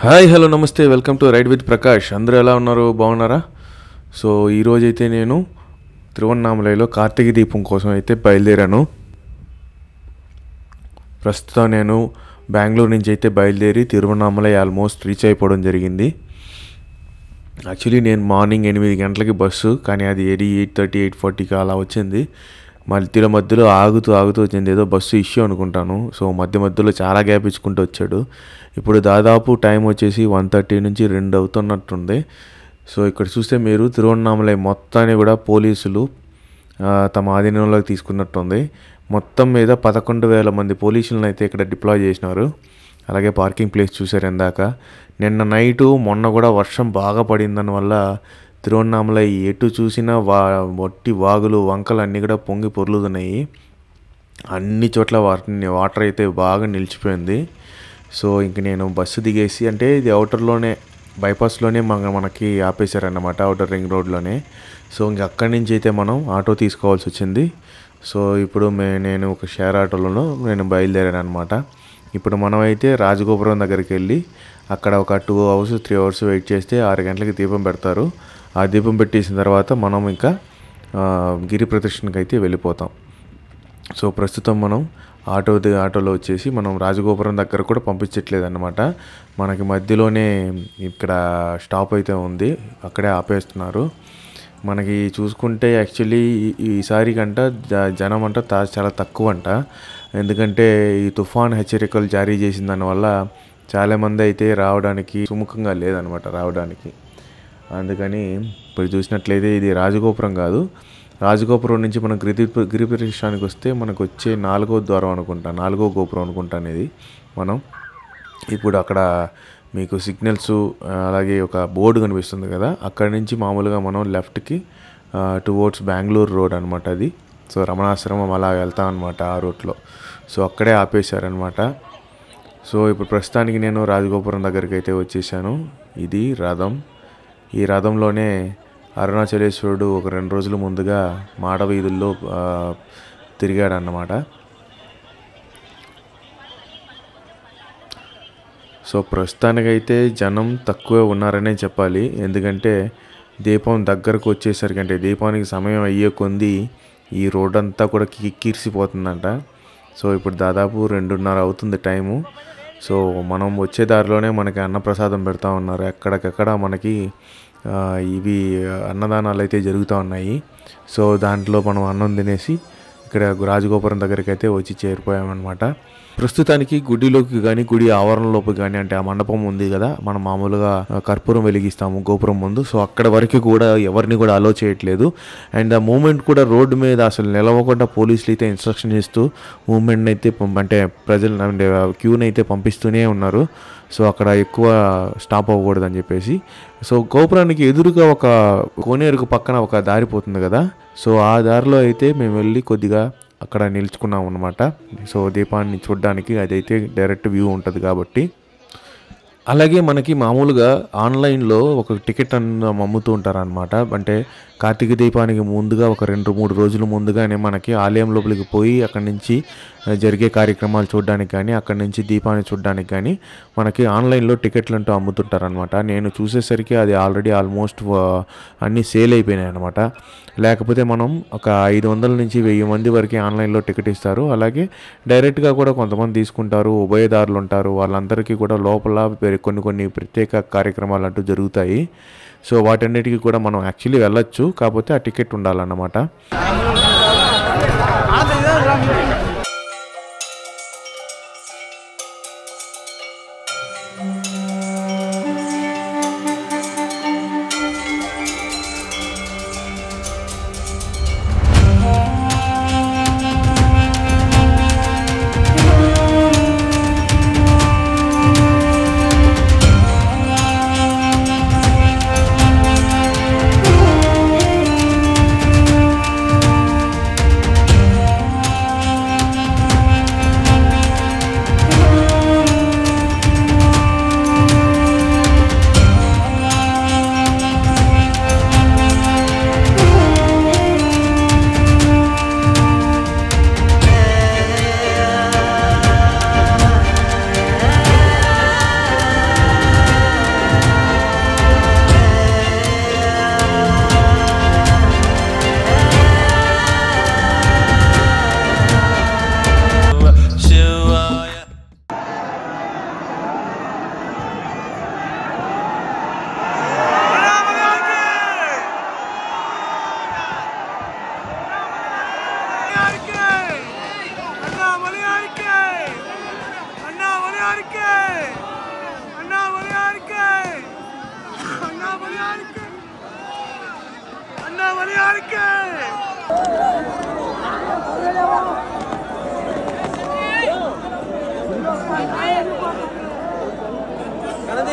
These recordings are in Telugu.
హాయ్ హలో నమస్తే welcome to ride with Prakash. అందరూ ఎలా ఉన్నారు? బాగున్నారా? సో ఈరోజైతే నేను తిరువన్నామలైలో కార్తీక దీపం కోసం అయితే బయలుదేరాను. ప్రస్తుతం నేను బెంగళూరు నుంచి అయితే బయలుదేరి తిరువన్నామలై ఆల్మోస్ట్ రీచ్ అయిపోవడం జరిగింది. యాక్చువల్లీ నేను మార్నింగ్ 8 గంటలకి బస్సు, కానీ అది 8:30 8:40కి అలా వచ్చింది. మధ్యలో ఆగుతూ వచ్చింది. ఏదో బస్సు ఇష్యూ అనుకుంటాను. సో మధ్యలో చాలా గ్యాప్ ఇచ్చుకుంటూ వచ్చాడు. ఇప్పుడు దాదాపు టైం వచ్చేసి 1:30 నుంచి 2 అవుతున్నట్టుంది. సో ఇక్కడ చూస్తే మీరు తిరువన్నామలై మొత్తాన్ని కూడా పోలీసులు తమ ఆధీనంలోకి తీసుకున్నట్టుంది. మొత్తం మీద 11,000 మంది పోలీసులను అయితే ఇక్కడ డిప్లాయ్ చేసినారు. అలాగే పార్కింగ్ ప్లేస్ చూసారు ఇందాక. నిన్న నైటు మొన్న కూడా వర్షం బాగా పడిందని వల్ల తిరువన్నామలై ఎటు చూసినా వట్టి వాగులు వంకలు అన్నీ కూడా పొంగి పొర్లుతున్నాయి. అన్ని చోట్ల వాటర్ అయితే బాగా నిలిచిపోయింది. సో ఇంక నేను బస్సు దిగేసి, అంటే ఇది అవుటర్లోనే బైపాస్లోనే మనకి ఆపేశారన్నమాట, అవుటర్ రింగ్ రోడ్లోనే. సో ఇంక అక్కడి నుంచి అయితే మనం ఆటో తీసుకోవాల్సి వచ్చింది. సో ఇప్పుడు నేను ఒక షేర్ ఆటోలో నేను బయలుదేరాను అనమాట. ఇప్పుడు మనం అయితే రాజగోపురం దగ్గరికి వెళ్ళి అక్కడ ఒక 2 అవర్స్ 3 అవర్స్ వెయిట్ చేస్తే 6 గంటలకి దీపం పెడతారు. ఆ దీపం పెట్టేసిన తర్వాత మనం ఇంకా గిరి ప్రదర్శనకి అయితే వెళ్ళిపోతాం. సో ప్రస్తుతం మనం ఆటోలో వచ్చేసి మనం రాజగోపురం దగ్గర కూడా పంపించట్లేదు అన్నమాట. మనకి మధ్యలోనే ఇక్కడ స్టాప్ అయితే ఉంది, అక్కడే ఆపేస్తున్నారు. మనకి చూసుకుంటే యాక్చువల్లీ ఈసారి కంట జనం అంట చాలా తక్కువ అంట. ఎందుకంటే ఈ తుఫాన్ హెచ్చరికలు జారీ చేసిన దానివల్ల చాలామంది అయితే రావడానికి సుముఖంగా లేదనమాట రావడానికి. అందుకని ఇప్పుడు చూసినట్లయితే ఇది రాజగోపురం కాదు. రాజగోపురం నుంచి మనం గిరి ప్రదక్షిణానికి వస్తే మనకు వచ్చే 4వ ద్వారం అనుకుంటా, 4వ గోపురం అనుకుంటాను ఇది. మనం ఇప్పుడు అక్కడ మీకు సిగ్నల్స్ అలాగే ఒక బోర్డు కనిపిస్తుంది కదా, అక్కడి నుంచి మామూలుగా మనం లెఫ్ట్కి టువర్డ్స్ బెంగళూరు రోడ్ అనమాట అది. సో రమణాశ్రమం అలా వెళ్తాం అనమాట ఆ రూట్లో. సో అక్కడే ఆపేశారనమాట. సో ఇప్పుడు ప్రస్తుతానికి నేను రాజగోపురం దగ్గరికి అయితే వచ్చేసాను. ఇది రథం. ఈ రథంలోనే అరుణాచలేశ్వరుడు ఒక 2 రోజుల ముందుగా మాడవీధుల్లో తిరిగాడన్నమాట. సో ప్రస్తుతానికైతే జనం తక్కువే ఉన్నారనే చెప్పాలి. ఎందుకంటే దీపం దగ్గరకు వచ్చేసరికి, అంటే దీపానికి సమయం అయ్యే కొంది ఈ రోడ్ అంతా కూడా కిక్కిరిసిపోతుందంట. సో ఇప్పుడు దాదాపు 2:30 అవుతుంది టైము. సో మనం వచ్చే దారిలోనే మనకి అన్నప్రసాదం పెడతా ఉన్నారు. ఎక్కడికక్కడ మనకి ఇవి అన్నదానాలు అయితే జరుగుతూ ఉన్నాయి. సో దాంట్లో మనం అన్నం తినేసి ఇక్కడ రాజగోపురం దగ్గరికి అయితే వచ్చి చేరిపోయామన్నమాట. ప్రస్తుతానికి గుడిలోకి కానీ గుడి ఆవరణలోకి కానీ, అంటే ఆ మండపం ఉంది కదా, మనం మామూలుగా కర్పూరం వెలిగిస్తాము గోపురం ముందు. సో అక్కడ వరకు కూడా ఎవరిని కూడా అలో చేయట్లేదు. అండ్ ఆ మూమెంట్ కూడా రోడ్డు మీద అసలు నిలవకుండా పోలీసులు అయితే ఇన్స్ట్రక్షన్ ఇస్తూ మూమెంట్ని అయితే అంటే ప్రజలు అంటే క్యూని అయితే పంపిస్తూనే ఉన్నారు. సో అక్కడ ఎక్కువ స్టాప్ అవ్వకూడదని చెప్పేసి. సో గోపురానికి ఎదురుగా ఒక కోనేరుకు పక్కన ఒక దారి పోతుంది కదా, సో ఆ దారిలో అయితే మేము వెళ్ళి కొద్దిగా అక్కడ నిలుచుకున్నాం అనమాట. సో దీపాన్ని చూడడానికి అదైతే డైరెక్ట్ వ్యూ ఉంటుంది కాబట్టి. అలాగే మనకి మామూలుగా ఆన్లైన్లో ఒక టికెట్ అమ్ముతూ ఉంటారనమాట. అంటే కార్తీక దీపానికి ముందుగా ఒక 2-3 రోజుల ముందుగానే మనకి ఆలయం లోపలికి పోయి అక్కడి నుంచి జరిగే కార్యక్రమాలు చూడడానికి కానీ, అక్కడి నుంచి దీపాన్ని చూడడానికి కానీ మనకి ఆన్లైన్లో టికెట్లు అంటూ అమ్ముతుంటారనమాట. నేను చూసేసరికి అది ఆల్రెడీ ఆల్మోస్ట్ అన్నీ సేల్ అయిపోయినాయి అనమాట. లేకపోతే మనం ఒక 500 నుంచి 1000 మంది వరకు ఆన్లైన్లో టికెట్ ఇస్తారు. అలాగే డైరెక్ట్గా కూడా కొంతమంది తీసుకుంటారు, ఉభయదారులు ఉంటారు. వాళ్ళందరికీ కూడా లోపల కొన్ని ప్రత్యేక కార్యక్రమాలు అంటూ జరుగుతాయి. సో వాటన్నిటికీ కూడా మనం యాక్చువల్లీ వెళ్ళొచ్చు, కాకపోతే ఆ టికెట్ ఉండాలన్నమాట.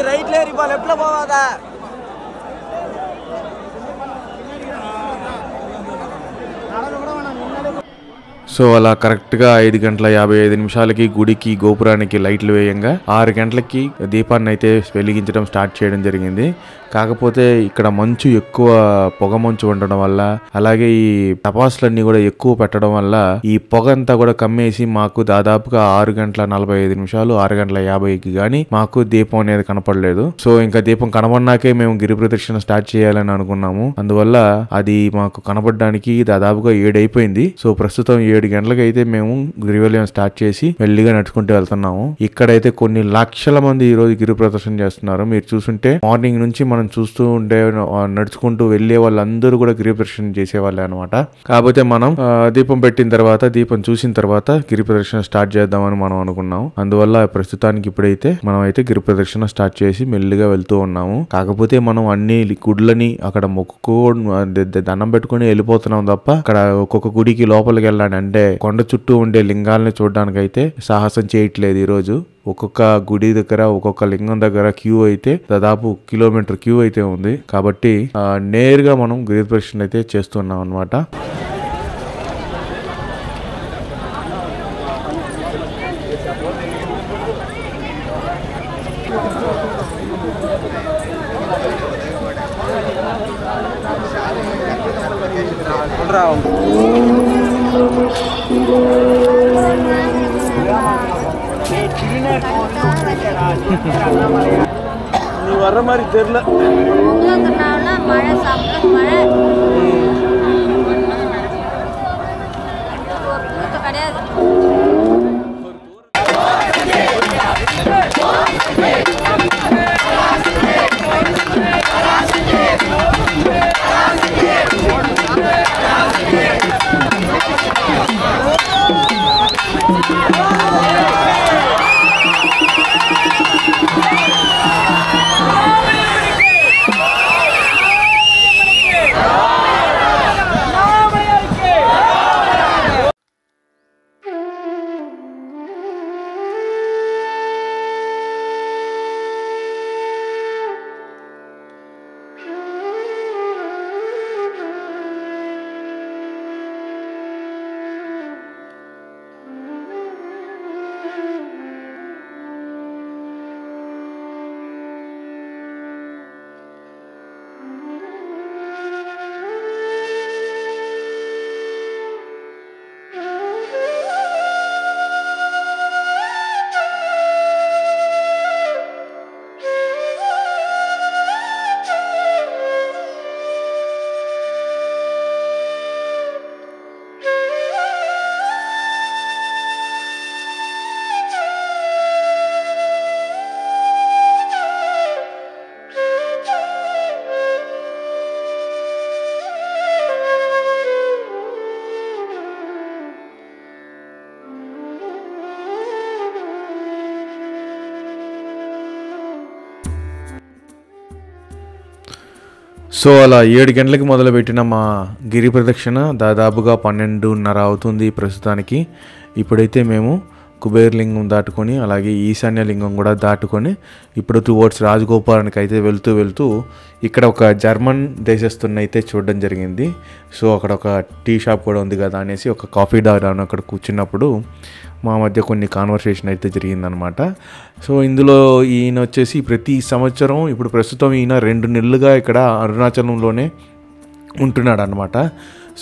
రైట్ లేరు ఇవాళ ఎట్లా పోవాదా సో అలా కరెక్ట్గా 5:55 గుడికి గోపురానికి లైట్లు వేయంగా 6 గంటలకి దీపాన్ని అయితే వెలిగించడం స్టార్ట్ చేయడం జరిగింది. కాకపోతే ఇక్కడ మంచు ఎక్కువ పొగ మంచు ఉండడం వల్ల అలాగే ఈ టపాసులన్నీ కూడా ఎక్కువ పెట్టడం వల్ల ఈ పొగ అంతా కూడా కమ్మేసి మాకు దాదాపుగా 6:45 6:50కి కానీ మాకు దీపం అనేది కనపడలేదు. సో ఇంకా దీపం కనపడినాకే మేము గిరి ప్రదక్షిణ స్టార్ట్ చేయాలని అనుకున్నాము. అందువల్ల అది మాకు కనపడడానికి దాదాపుగా 7 అయిపోయింది. సో ప్రస్తుతం 7 గంటలకు అయితే మేము గిరివలయం స్టార్ట్ చేసి మెల్లిగా నడుచుకుంటూ వెళ్తున్నాము. ఇక్కడైతే కొన్ని లక్షల మంది ఈ రోజు గిరి ప్రదర్శన చేస్తున్నారు. మీరు చూస్తుంటే మార్నింగ్ నుంచి మనం చూస్తూ ఉంటే నడుచుకుంటూ వెళ్లే వాళ్ళందరూ కూడా గిరి ప్రదర్శన చేసేవాళ్ళే అనమాట. కాకపోతే మనం దీపం పెట్టిన తర్వాత దీపం చూసిన తర్వాత గిరి ప్రదర్శన స్టార్ట్ చేద్దామని మనం అనుకున్నాం. అందువల్ల ప్రస్తుతానికి ఇప్పుడైతే మనం అయితే గిరి ప్రదర్శన స్టార్ట్ చేసి మెల్లిగా వెళ్తూ ఉన్నాము. కాకపోతే మనం అన్ని గుడ్లని అక్కడ మొక్కు దండం పెట్టుకుని వెళ్ళిపోతున్నాం తప్ప అక్కడ ఒక్కొక్క గుడికి లోపలికి వెళ్ళాలి అంటే కొండ చుట్టూ ఉండే లింగాలని చూడడానికి అయితే సాహసం చేయట్లేదు. ఈ రోజు ఒక్కొక్క గుడి దగ్గర ఒక్కొక్క లింగం దగ్గర క్యూ అయితే దాదాపు కిలోమీటర్ క్యూ అయితే ఉంది. కాబట్టి నేరుగా మనం గిరి ప్రదక్షిణ అయితే చేస్తున్నాం అన్నమాట. நீ வர்ற மாதிரி தெரியல. மழை சாப்பிட்டு மழை கிடையாது. సో అలా 7 గంటలకి మొదలుపెట్టిన మా గిరి ప్రదక్షిణ దాదాపుగా 12:30 అవుతుంది ప్రస్తుతానికి. ఇప్పుడైతే మేము కుబేర్లింగం దాటుకొని అలాగే ఈశాన్యలింగం కూడా దాటుకొని ఇప్పుడు టువర్డ్స్ రాజగోపురానికి అయితే వెళ్తూ ఇక్కడ ఒక జర్మన్ దేశస్తుని అయితే చూడడం జరిగింది. సో అక్కడ ఒక టీ షాప్ కూడా ఉంది కదా అనేసి ఒక కాఫీ డాగ్ అక్కడ కూర్చున్నప్పుడు మా మధ్య కొన్ని కాన్వర్సేషన్ అయితే జరిగిందనమాట. సో ఇందులో ఈయన వచ్చేసి ప్రతి సంవత్సరం ఇప్పుడు ప్రస్తుతం ఈయన 2 నెలలుగా ఇక్కడ అరుణాచలంలోనే ఉంటున్నాడు అనమాట.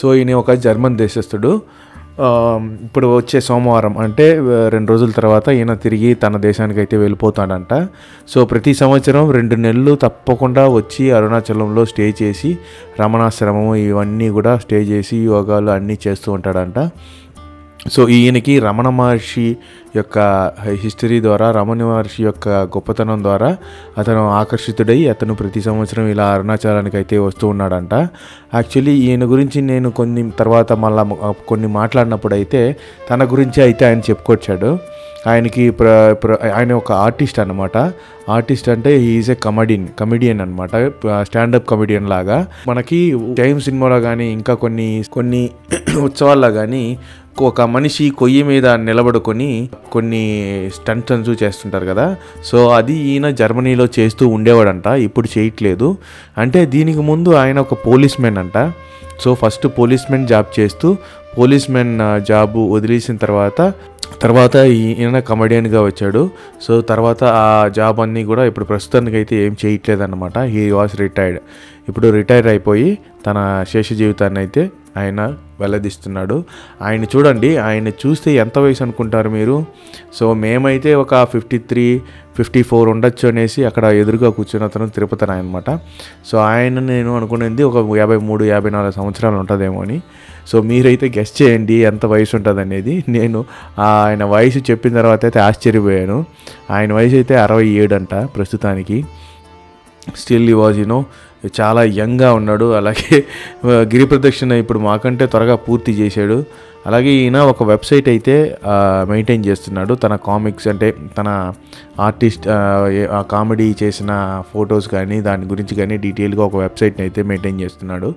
సో ఈయన ఒక జర్మన్ దేశస్థుడు. ఇప్పుడు వచ్చే సోమవారం అంటే 2 రోజుల తర్వాత ఈయన తిరిగి తన దేశానికి అయితే వెళ్ళిపోతాడంట. సో ప్రతి సంవత్సరం 2 నెలలు తప్పకుండా వచ్చి అరుణాచలంలో స్టే చేసి రమణాశ్రమం ఇవన్నీ కూడా స్టే చేసి యోగాలు అన్నీ చేస్తూ ఉంటాడంట. సో ఈయనకి రమణ మహర్షి యొక్క హిస్టరీ ద్వారా రమణ మహర్షి యొక్క గొప్పతనం ద్వారా అతను ఆకర్షితుడై అతను ప్రతి సంవత్సరం ఇలా అరుణాచలానికి అయితే వస్తూ ఉన్నాడంట. యాక్చువల్లీ ఈయన గురించి నేను కొన్ని తర్వాత మళ్ళీ కొన్ని మాట్లాడినప్పుడు అయితే తన గురించి అయితే ఆయన చెప్పుకొచ్చాడు. ఆయనకి ఆయన ఒక ఆర్టిస్ట్ అనమాట. ఆర్టిస్ట్ అంటే ఈజ్ ఏ కమెడియన్ అనమాట, స్టాండప్ కమెడియన్ లాగా. మనకి టైమ్ సినిమాలో కానీ ఇంకా కొన్ని ఉత్సవాల్లో కానీ ఒక మనిషి కొయ్యి మీద నిలబడుకొని కొన్ని స్టంట్స్ చేస్తుంటారు కదా. సో అది ఈయన జర్మనీలో చేస్తూ ఉండేవాడంట, ఇప్పుడు చేయట్లేదు. అంటే దీనికి ముందు ఆయన ఒక పోలీస్ మ్యాన్ అంట. So first police man job చేస్తూ పోలీస్ మ్యాన్ జాబ్ వదిలేసిన తర్వాత ఈయన కమెడియన్గా వచ్చాడు. సో తర్వాత ఆ జాబ్ అన్నీ కూడా ఇప్పుడు ప్రస్తుతానికి అయితే ఏం చేయట్లేదు అనమాట. He was retired. ఇప్పుడు రిటైర్ అయిపోయి తన శేష జీవితాన్ని అయితే ఆయన వెల్లదిస్తున్నాడు. ఆయన చూడండి, ఆయన చూస్తే ఎంత వయసు అనుకుంటారు మీరు? సో మేమైతే ఒక 53-54 ఉండొచ్చు అనేసి అక్కడ ఎదురుగా కూర్చున్న అతను తిరుపతి అనమాట. సో ఆయన నేను అనుకునేది ఒక 53-54 సంవత్సరాలు ఉంటుందేమో అని. సో మీరైతే గెస్ చేయండి ఎంత వయసు ఉంటుంది అనేది. నేను ఆయన వయసు చెప్పిన తర్వాత అయితే ఆశ్చర్యపోయాను. ఆయన వయసు అయితే 67 అంట ప్రస్తుతానికి. స్టిల్ ఈ వాజ్ చాలా యంగ్గా ఉన్నాడు. అలాగే గిరి ప్రదక్షిణ ఇప్పుడు మాకంటే త్వరగా పూర్తి చేశాడు. అలాగే ఈయన ఒక వెబ్సైట్ అయితే మెయింటైన్ చేస్తున్నాడు. తన కామిక్స్ అంటే తన ఆర్టిస్ట్ కామెడీ చేసిన ఫొటోస్ కానీ దాని గురించి కానీ డీటెయిల్గా ఒక వెబ్సైట్ని అయితే మెయింటైన్ చేస్తున్నాడు.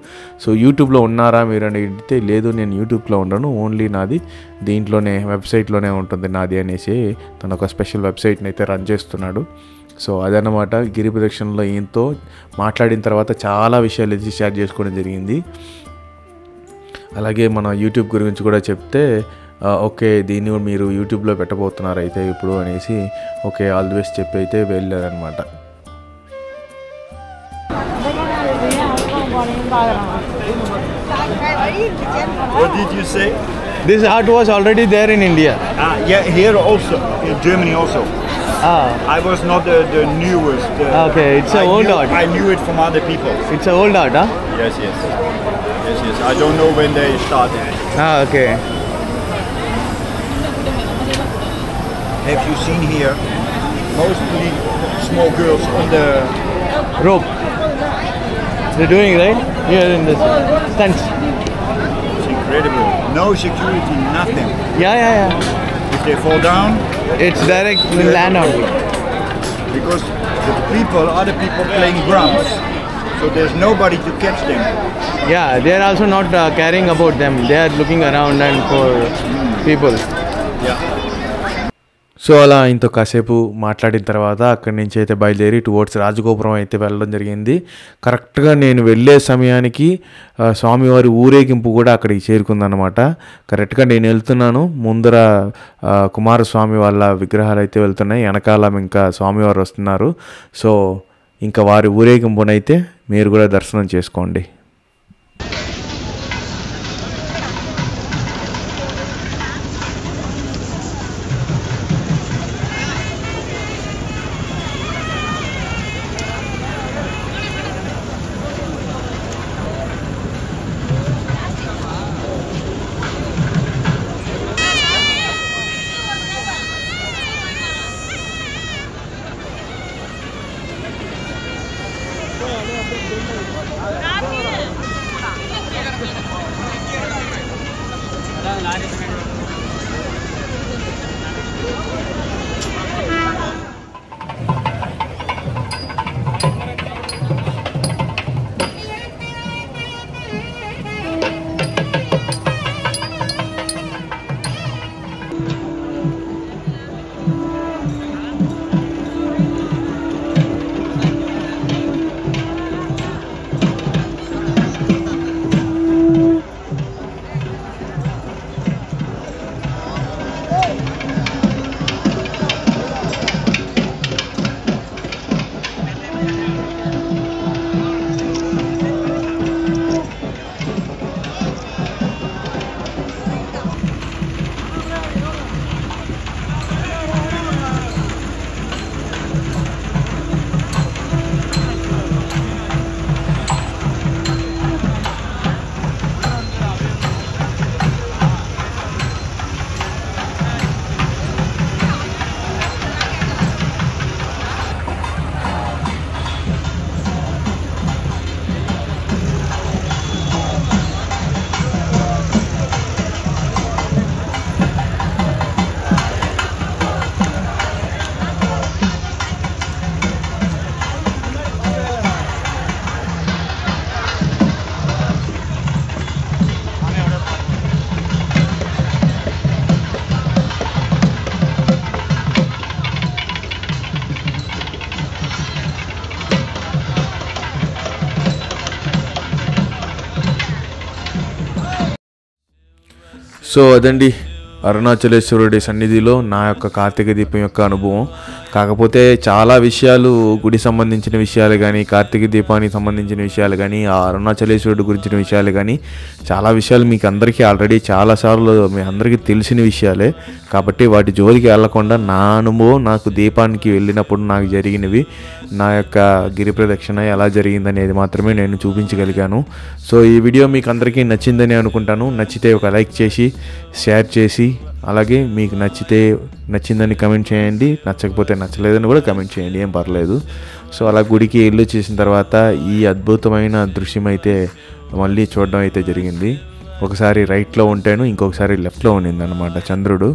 సో యూట్యూబ్లో ఉన్నారా మీరు అని అడిగితే లేదు, నేను యూట్యూబ్లో ఉండను, ఓన్లీ నాది దీంట్లోనే వెబ్సైట్లోనే ఉంటుంది నాది అనేసి తన ఒక స్పెషల్ వెబ్సైట్ని అయితే రన్ చేస్తున్నాడు. సో అదనమాట గిరి ప్రదక్షిణలో ఈయనతో మాట్లాడిన తర్వాత చాలా విషయాలు అయితే షేర్ చేసుకోవడం జరిగింది. అలాగే మన యూట్యూబ్ గురించి కూడా చెప్తే ఓకే దీన్ని మీరు యూట్యూబ్లో పెట్టబోతున్నారు అయితే ఇప్పుడు అనేసి ఓకే ఆల్ ది బెస్ట్ చెప్పి అయితే వెళ్ళారనమాట. What did you say? This art was already there in India. Yeah, here also, in Germany also. I was not the newest. Okay, it's an old art. I knew it from other people. It's an old art, huh? Yes. I don't know when they started. Okay. Have you seen here? Mostly small girls on the Rope. They're doing right here in this stunts. It's incredible. No security, nothing. Yeah. If they fall down, It's direct land only. because the other people playing drums, so there's nobody to catch them. Yeah, they are also not caring about them. They are looking around and for people. Yeah. So అలా ఆయనతో కాసేపు మాట్లాడిన తర్వాత అక్కడి నుంచి అయితే బయలుదేరి టువర్డ్స్ రాజగోపురం అయితే వెళ్ళడం జరిగింది. కరెక్ట్గా నేను వెళ్ళే సమయానికి స్వామివారి ఊరేగింపు కూడా అక్కడికి చేరుకుందనమాట. కరెక్ట్గా నేను వెళ్తున్నాను, ముందర కుమారస్వామి వాళ్ళ విగ్రహాలు అయితే వెళ్తున్నాయి, వెనకాల ఇంకా స్వామివారు వస్తున్నారు. సో ఇంకా వారి ఊరేగింపునైతే మీరు కూడా దర్శనం చేసుకోండి. సో అదండి అరుణాచలేశ్వరుడి సన్నిధిలో నా యొక్క కార్తీక దీపం యొక్క అనుభవం. కాకపోతే చాలా విషయాలు, గుడి సంబంధించిన విషయాలు కానీ, కార్తీక దీపానికి సంబంధించిన విషయాలు కానీ, ఆ అరుణాచలేశ్వరుడి గురించిన విషయాలు కానీ, చాలా విషయాలు మీకు అందరికీ ఆల్రెడీ చాలాసార్లు మీ అందరికీ తెలిసిన విషయాలే. కాబట్టి వాటి జోలికి వెళ్లకుండా నా అనుభవం, నాకు దీపానికి వెళ్ళినప్పుడు నాకు జరిగినవి, నా యొక్క గిరి ప్రదక్షిణ ఎలా జరిగిందనేది మాత్రమే నేను చూపించగలిగాను. సో ఈ వీడియో మీకు అందరికీ నచ్చిందని అనుకుంటాను. నచ్చితే ఒక లైక్ చేసి, షేర్ చేసి, అలాగే మీకు నచ్చిందని కమెంట్ చేయండి. నచ్చకపోతే నచ్చలేదని కూడా కమెంట్ చేయండి, ఏం పర్లేదు. సో అలా గుడికి వెళ్ళి చేసిన తర్వాత ఈ అద్భుతమైన దృశ్యం అయితే మళ్ళీ చూడడం అయితే జరిగింది. ఒకసారి రైట్లో ఉంటాను, ఇంకొకసారి లెఫ్ట్లో ఉండింది అనమాట చంద్రుడు.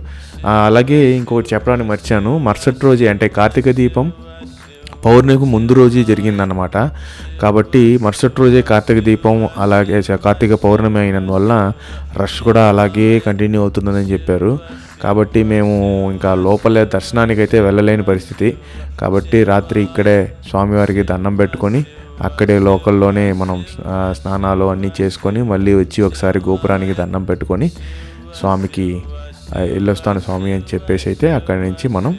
అలాగే ఇంకొకటి చెప్పడానికి మర్చాను, మరుసటి రోజే అంటే కార్తీక దీపం పౌర్ణమికి ముందు రోజు జరిగిందన్నమాట. కాబట్టి మరుసటి రోజే కార్తీక దీపం, అలాగే కార్తీక పౌర్ణమి అయినందువల్ల రష్ కూడా అలాగే కంటిన్యూ అవుతుందని చెప్పారు. కాబట్టి మేము ఇంకా లోపలే దర్శనానికి అయితే వెళ్ళలేని పరిస్థితి. కాబట్టి రాత్రి ఇక్కడే స్వామివారికి దండం పెట్టుకొని అక్కడే లోకల్లోనే మనం స్నానాలు అన్నీ చేసుకొని మళ్ళీ వచ్చి ఒకసారి గోపురానికి దండం పెట్టుకొని స్వామికి వెళ్ళొస్తాను స్వామి అని చెప్పేసి అయితే అక్కడి నుంచి మనం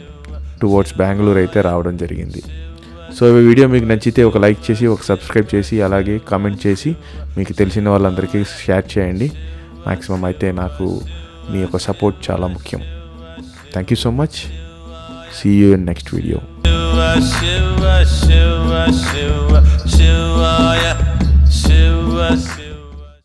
టువర్డ్స్ బెంగళూరు అయితే రావడం జరిగింది. సో ఈ వీడియో మీకు నచ్చితే ఒక లైక్ చేసి, ఒక సబ్స్క్రైబ్ చేసి, అలాగే కామెంట్ చేసి మీకు తెలిసిన వాళ్ళందరికీ షేర్ చేయండి. మ్యాక్సిమం అయితే నాకు మీ యొక్క సపోర్ట్ చాలా ముఖ్యం. Thank you so much. See you in next video. Shiva, Shiva, Shiva, Shiva, Shiva, Shiva.